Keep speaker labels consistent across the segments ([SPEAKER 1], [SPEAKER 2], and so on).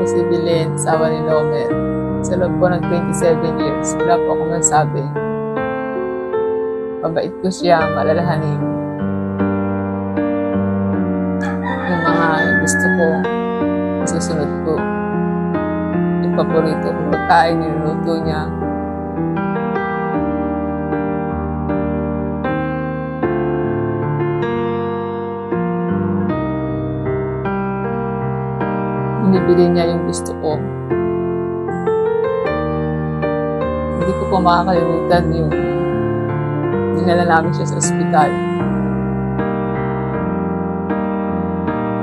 [SPEAKER 1] po si Belen, asawa ni Lomer. Sa loob po ng 27 years, wala po akong masabi. Mabait po siya, malalahanin. Yung mga gusto ko, susunod ko. Yung paborito kong pagkain, niluluto niya. Binibili niya yung gusto ko. Hindi ko po makakalimutan yung dinala namin siya sa ospital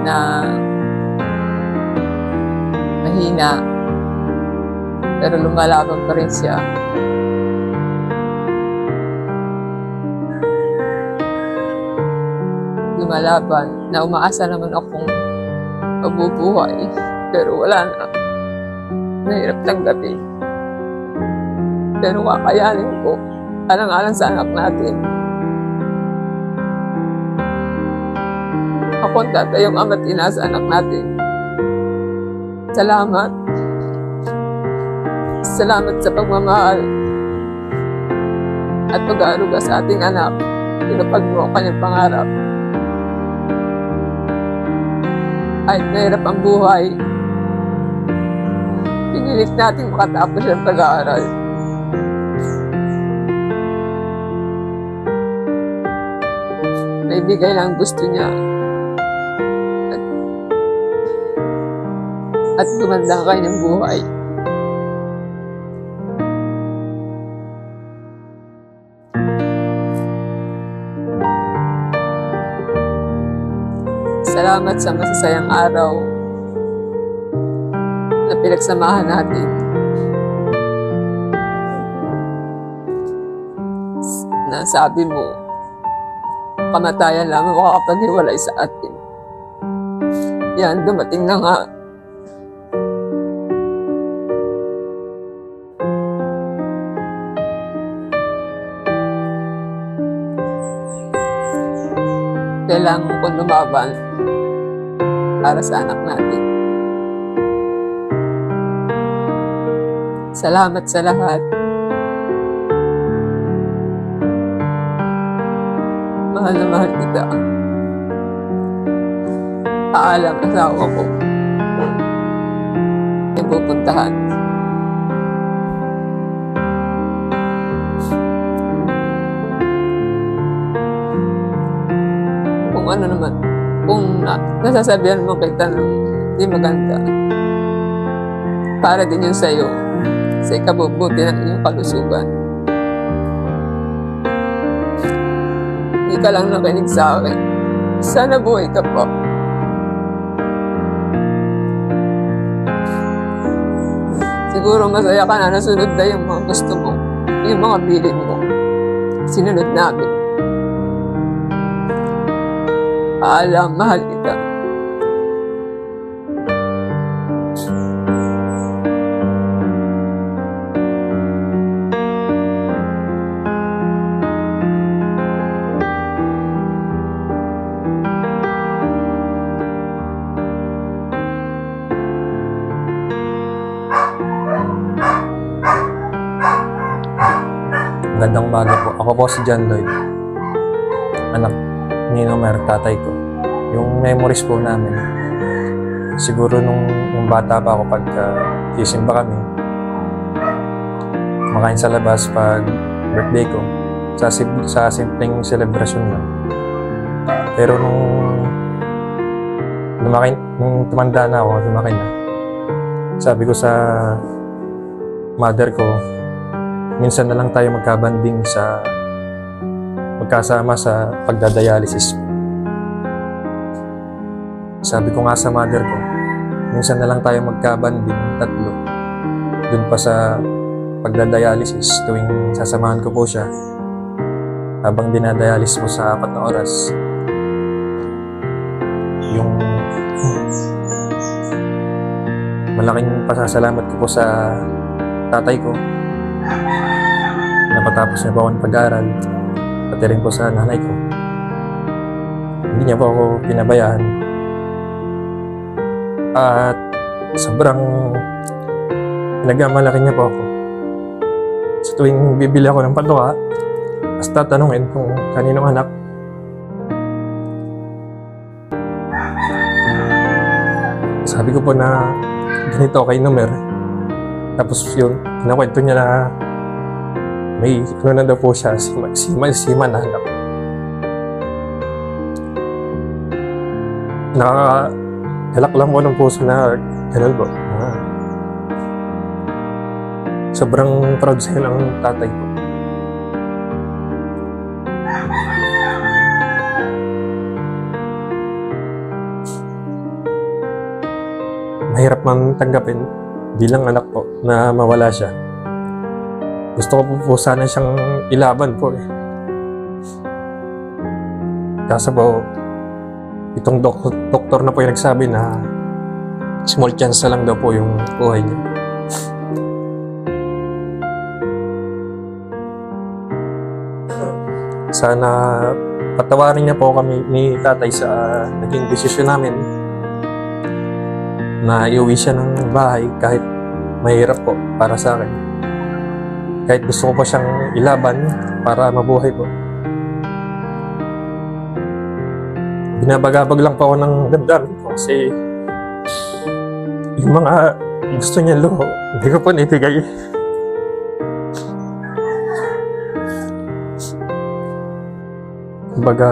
[SPEAKER 1] na mahina pero lumalaban pa rin siya. Lumalaban na umaasa naman akong mabubuhay. Pero wala na. Nahirap tanggapin. Pero kakayanin ko. Alang-alang sa anak natin. Ako ang tatayong ama't ina sa anak natin. Salamat. Salamat sa pagmamahal at pag-aaruga sa ating anak. Tinupad mo ang kanyang pangarap. Kahit nahirap ang buhay, pinilit natin makatapos ang pag-aaral. Naibigay lang gusto niya. At gumanda ang kanyang buhay. Salamat sa masasayang araw na pinagsamahan natin. Nasabi mo, kamatayan lamang makakapaghiwalay sa atin. Yan, dumating na nga. Kailangan ko lumaban para sa anak natin. Salamat sa lahat. Mahal na mahal kita. Paalam ang asawa ko. Yung pupuntahan. Kung ano naman, kung nasasabihan mo kita ng hindi maganda, para din yun sa'yo, sa ikabubuti ng iyong kalusugan. Hindi ka lang nakinig sa akin. Sana buhay ka po. Siguro masaya ka na nasunod na yung mga gusto mo, yung mga bilin mo. Sinunod namin. Paalam, mahal kita.
[SPEAKER 2] Magandang umaga po. Ako po si John Lloyd. Anak ni Lomer, tatay ko. Yung memories po namin, siguro nung bata pa ako pagka sisimba kami, kumakain sa labas pag birthday ko, sa simpleng celebration lang. Pero nung tumanda na ako, lumaki na, sabi ko sa mother ko, minsan na lang tayo magkabanding magkasama sa pagdadialysis. Sabi ko nga sa mother ko, minsan na lang tayo magkabanding, tatlo, dun pa sa pagdadialysis tuwing sasamahan ko po siya habang dinadialysis mo sa 4 na oras. Yung malaking pasasalamat ko po sa tatay ko. Napatapos niya po ako ng pag-aaral, pati rin po sa nanay ko. Hindi niya po ako pinabayaan. At sobrang pinagmamalaki niya po ako. Sa tuwing bibili ako ng patuka, basta tatanungin kung kaninong anak. Sabi ko po na ganito kay Nomer. Tapos yun, nakwento niya na may ano na daw po siya, si na anak. Nakakagalak lang po ng puso na gano'n po. Sobrang proud sa'yo ng tatay ko. Mahirap man tanggapin bilang anak po na mawala siya. Gusto ko po sana siyang ilaban po eh. Kaso po, itong doktor na po yung nagsabi na small chance na lang daw po yung buhay niya. Sana patawarin niya po kami ni tatay sa naging desisyon namin na iuwi siya ng bahay kahit mahirap po para sa akin. Kahit gusto ko pa siyang ilaban para mabuhay po. Binabagabag lang pa ako ng damdamin ko kasi yung mga gusto niya luho, hindi ko po naibigay. Kumbaga,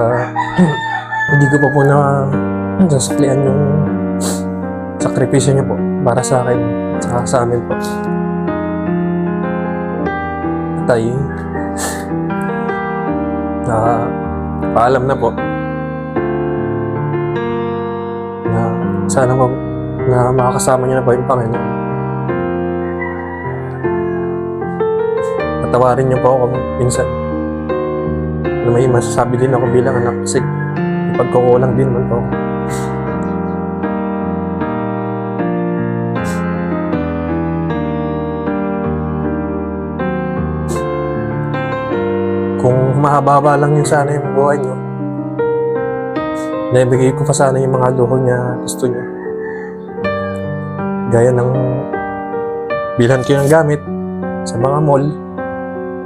[SPEAKER 2] hindi ko pa po na sasaklian yung sakripisyo niya po para sa akin, sa amin po. Tay, paalam na po na sana na makakasama niya na po yung Panginoon. Patawarin niyo po ako minsan na may masasabi din ako bilang anak kasi ipagkukulang din man po ako. Kung mahaba lang yun sana yung buhay niyo, naibigay ko pa sana yung mga luho niya gusto niya. Gaya ng bilhan ko ng gamit sa mga mall.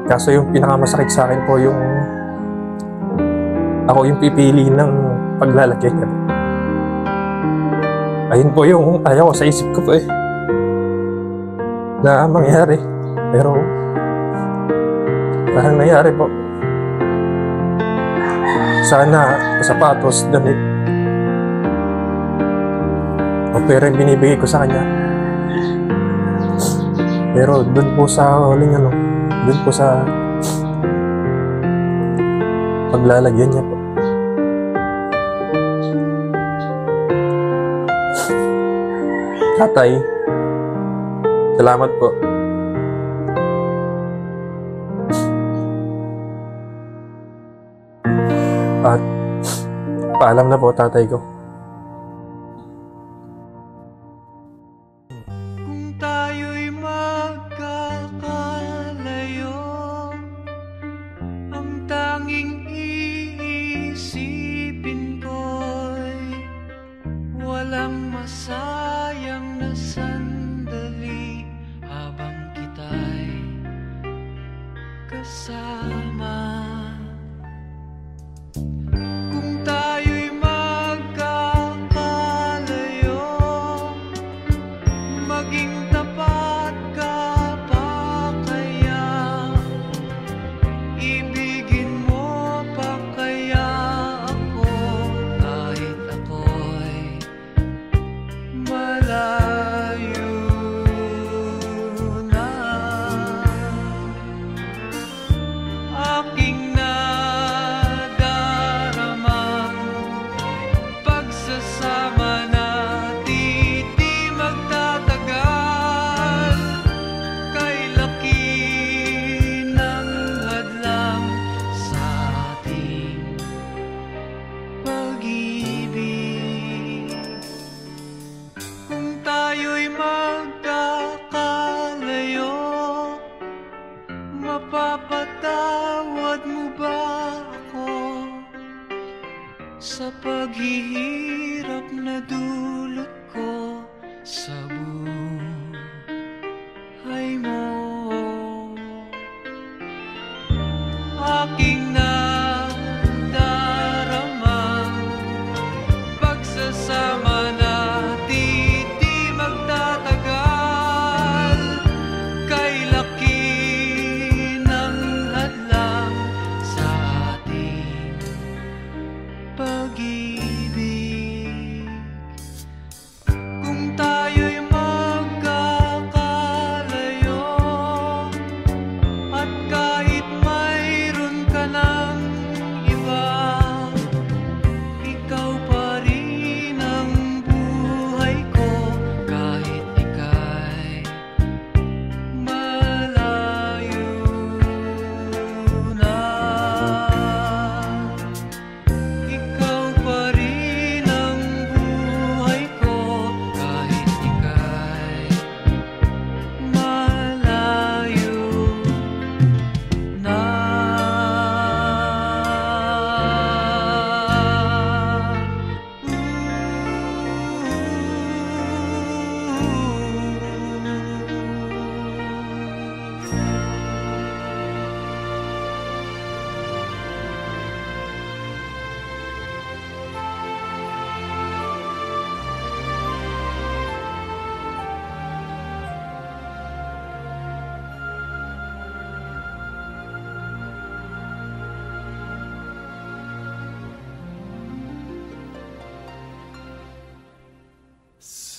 [SPEAKER 2] Kaso yung pinakamasakit sa akin po yung ako yung pipili ng paglalagyan niya. Ayun po yung ayaw ko sa isip ko po eh na mangyari. Pero parang nangyari po. Sana sapatos, damit o pera yung binibigay ko sa kanya. Pero dun po sa huling dun po sa paglalagyan niya po. Tatay, salamat po. At paalam na po tatay ko.
[SPEAKER 3] Kung tayo'y magkakalayo, ang tanging iisipin ko'y walang masayang na sandali habang kita'y kasama. Kung tayo'y magkakalayo, maging tapat ka pa kaya? Ibigin mo pa kaya ako kahit ako'y malayo na? Aking pagsasama natin di magtatagal. Kay laki ng hadlang sa ating pag-ibig. Kung tayo'y magkakalayo, mapapatawad mo ba ako sa paghihirap na dulot ko sa buhay?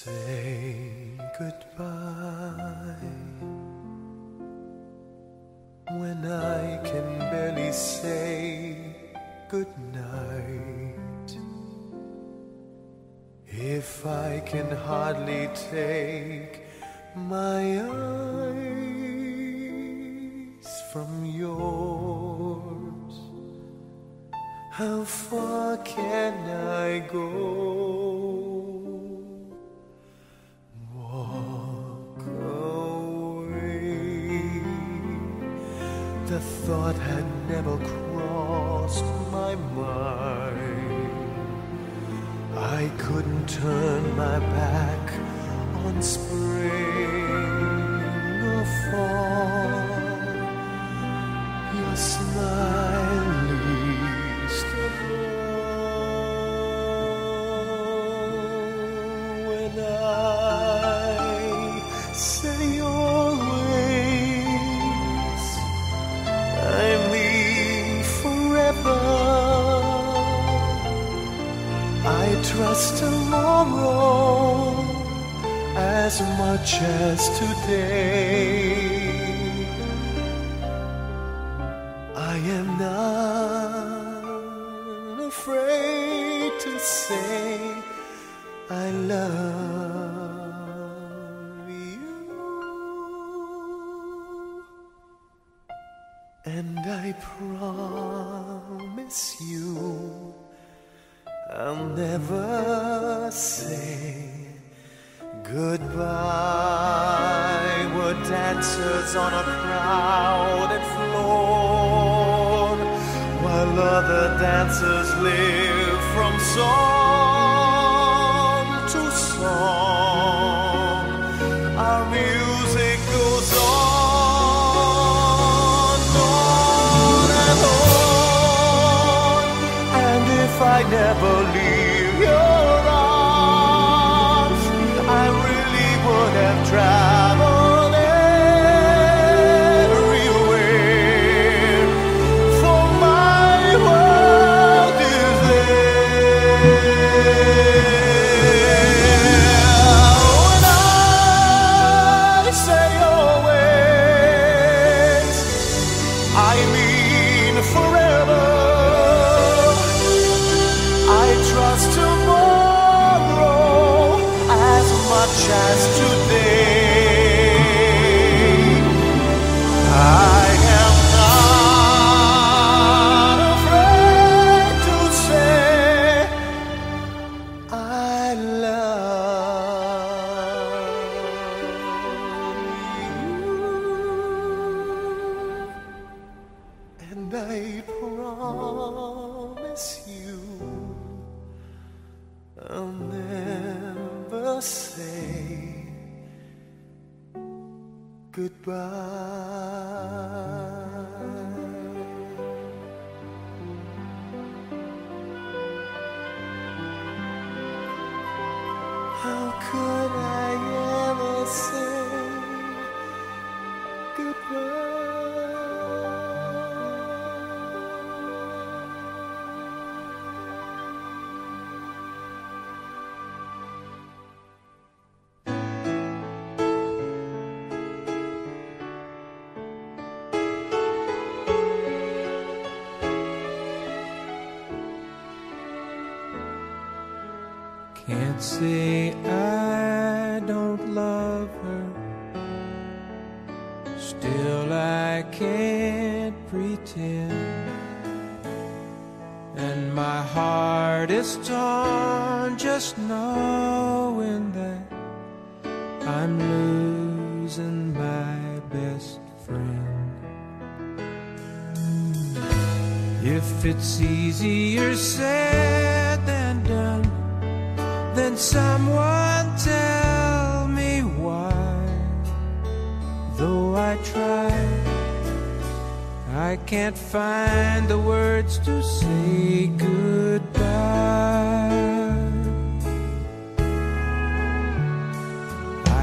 [SPEAKER 3] say goodbye when I can barely say goodnight, if I can hardly take my eyes from yours, how far can I go? Walk away. The thought had never crossed my mind. I couldn't turn my back on spring or fall. Your smile least of all. When I say always, I mean forever. I trust tomorrow as much as today. I am not afraid to say I love you, and I promise you I'll never say goodbye. We're dancers on a crowded floor, while other dancers live from song to song. Our music goes on and on. And if I never leave your arms, I really would have traveled everywhere, for my world is there. When I say always, I mean forever. I trust tomorrow as much as today. I am not afraid to say I love you, and I promise you I'll never say goodbye. How could I ever say goodbye?
[SPEAKER 4] Can't say I don't love her, still I can't pretend. And my heart is torn just knowing that I'm losing my best friend. If it's easier said than done, then someone tell me why. Though I try, I can't find the words to say goodbye.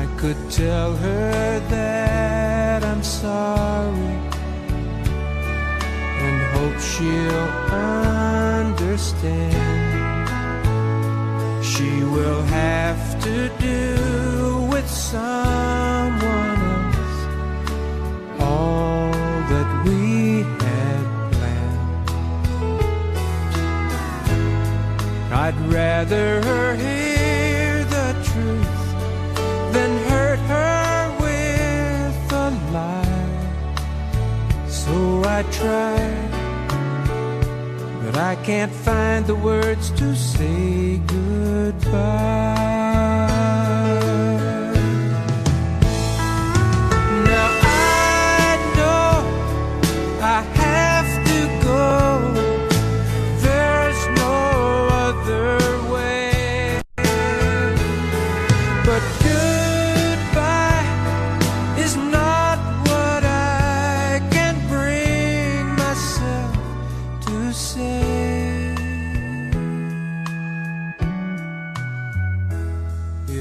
[SPEAKER 4] I could tell her that I'm sorry and hope she'll understand. She will have to do with someone else all that we had planned. I'd rather her hear the truth than hurt her with a lie. So I tried, but I can't find the words to say goodbye. Now I know I have to go. There's no other way. But goodbye is not what I can bring myself to say.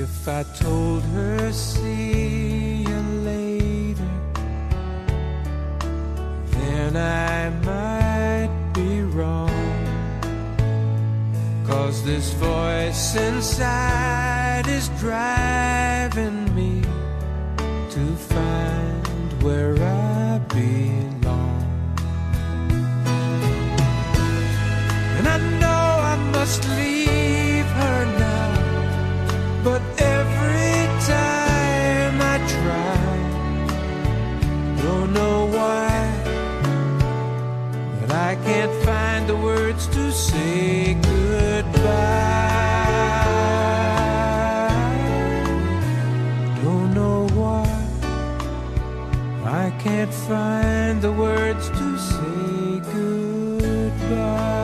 [SPEAKER 4] If I told her see you later, then I might be wrong. 'Cause this voice inside is driving me to find where I belong. And I know I must leave her now, but every time I try, don't know why, but I can't find the words to say goodbye. Don't know why, I can't find the words to say goodbye.